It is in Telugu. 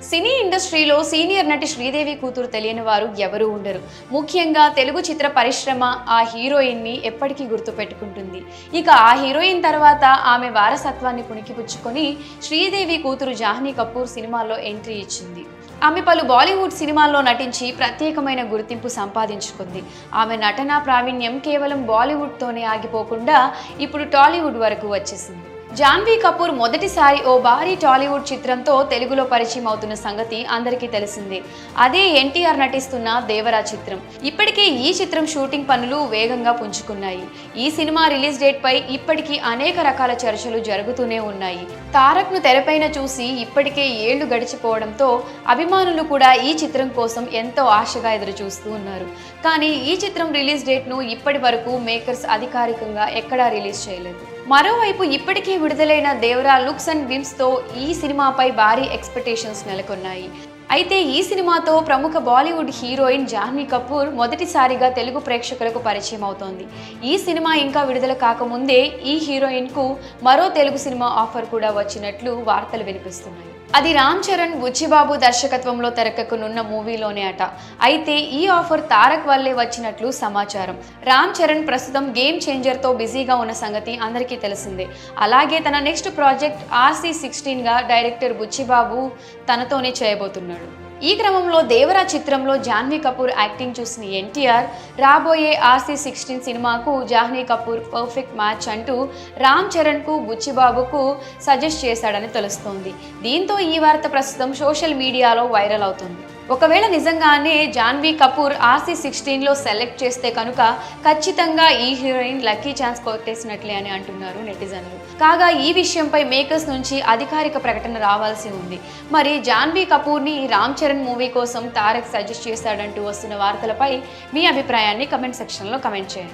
సినీ ఇండస్ట్రీలో సీనియర్ నటి శ్రీదేవి కూతురు తెలియని వారు ఎవరూ ఉండరు. ముఖ్యంగా తెలుగు చిత్ర పరిశ్రమ ఆ హీరోయిన్ని ఎప్పటికీ గుర్తుపెట్టుకుంటుంది. ఇక ఆ హీరోయిన్ తర్వాత ఆమె వారసత్వాన్ని పుణికిపుచ్చుకొని శ్రీదేవి కూతురు జాహ్నవి కపూర్ సినిమాల్లో ఎంట్రీ ఇచ్చింది. ఆమె పలు బాలీవుడ్ సినిమాల్లో నటించి ప్రత్యేకమైన గుర్తింపు సంపాదించుకుంది. ఆమె నటనా ప్రావీణ్యం కేవలం బాలీవుడ్తోనే ఆగిపోకుండా ఇప్పుడు టాలీవుడ్ వరకు వచ్చేసింది. జాహ్నవి కపూర్ మొదటిసారి ఓ భారీ టాలీవుడ్ చిత్రంతో తెలుగులో పరిచయం అవుతున్న సంగతి అందరికీ తెలిసిందే. అదే ఎన్టీఆర్ నటిస్తున్న దేవరా చిత్రం. ఇప్పటికే ఈ చిత్రం షూటింగ్ పనులు వేగంగా పుంజుకున్నాయి. ఈ సినిమా రిలీజ్ డేట్ పై ఇప్పటికీ అనేక రకాల చర్చలు జరుగుతూనే ఉన్నాయి. తారక్ ను తెరపైన చూసి ఇప్పటికే ఏళ్లు గడిచిపోవడంతో అభిమానులు కూడా ఈ చిత్రం కోసం ఎంతో ఆశగా ఎదురు చూస్తూ ఉన్నారు. కానీ ఈ చిత్రం రిలీజ్ డేట్ ను ఇప్పటి వరకు మేకర్స్ అధికారికంగా ఎక్కడా రిలీజ్ చేయలేదు. మరోవైపు ఇప్పటికే విడుదలైన దేవరా లుక్స్ అండ్ విమ్స్ తో ఈ సినిమాపై భారీ ఎక్స్పెక్టేషన్స్ నెలకొన్నాయి. అయితే ఈ సినిమాతో ప్రముఖ బాలీవుడ్ హీరోయిన్ జాహ్నవి కపూర్ మొదటిసారిగా తెలుగు ప్రేక్షకులకు పరిచయం అవుతోంది. ఈ సినిమా ఇంకా విడుదల కాకముందే ఈ హీరోయిన్ కు మరో తెలుగు సినిమా ఆఫర్ కూడా వచ్చినట్లు వార్తలు వినిపిస్తున్నాయి. అది రామ్ చరణ్, బుచ్చిబాబు దర్శకత్వంలో తెరకెక్కనున్న మూవీలోనే అట. అయితే ఈ ఆఫర్ తారక్ వల్లే వచ్చినట్లు సమాచారం. రామ్ చరణ్ ప్రస్తుతం గేమ్ చేంజర్తో బిజీగా ఉన్న సంగతి అందరికీ తెలిసిందే. అలాగే తన నెక్స్ట్ ప్రాజెక్ట్ RC16 గా డైరెక్టర్ బుచ్చిబాబు తనతోనే చేయబోతున్నాడు. ఈ క్రమంలో దేవరా చిత్రంలో జాహ్నవి కపూర్ యాక్టింగ్ చూసిన ఎన్టీఆర్ రాబోయే RC16 సినిమాకు జాహ్నవి కపూర్ పర్ఫెక్ట్ మ్యాచ్ అంటూ రామ్ చరణ్కు, బుచ్చిబాబుకు సజెస్ట్ చేశాడని తెలుస్తోంది. దీంతో ఈ వార్త ప్రస్తుతం సోషల్ మీడియాలో వైరల్ అవుతుంది. ఒకవేళ నిజంగానే జాహ్నవి కపూర్ RC16లో సెలెక్ట్ చేస్తే కనుక ఖచ్చితంగా ఈ హీరోయిన్ లక్కీ ఛాన్స్ కొట్టేసినట్లే అని అంటున్నారు నెటిజన్లు. కాగా ఈ విషయంపై మేకర్స్ నుంచి అధికారిక ప్రకటన రావాల్సి ఉంది. మరి జాహ్నవి కపూర్ని రామ్ చరణ్ మూవీ కోసం తారక్ సజెస్ట్ చేశాడంటూ వస్తున్న వార్తలపై మీ అభిప్రాయాన్ని కమెంట్ సెక్షన్లో కమెంట్ చేయండి.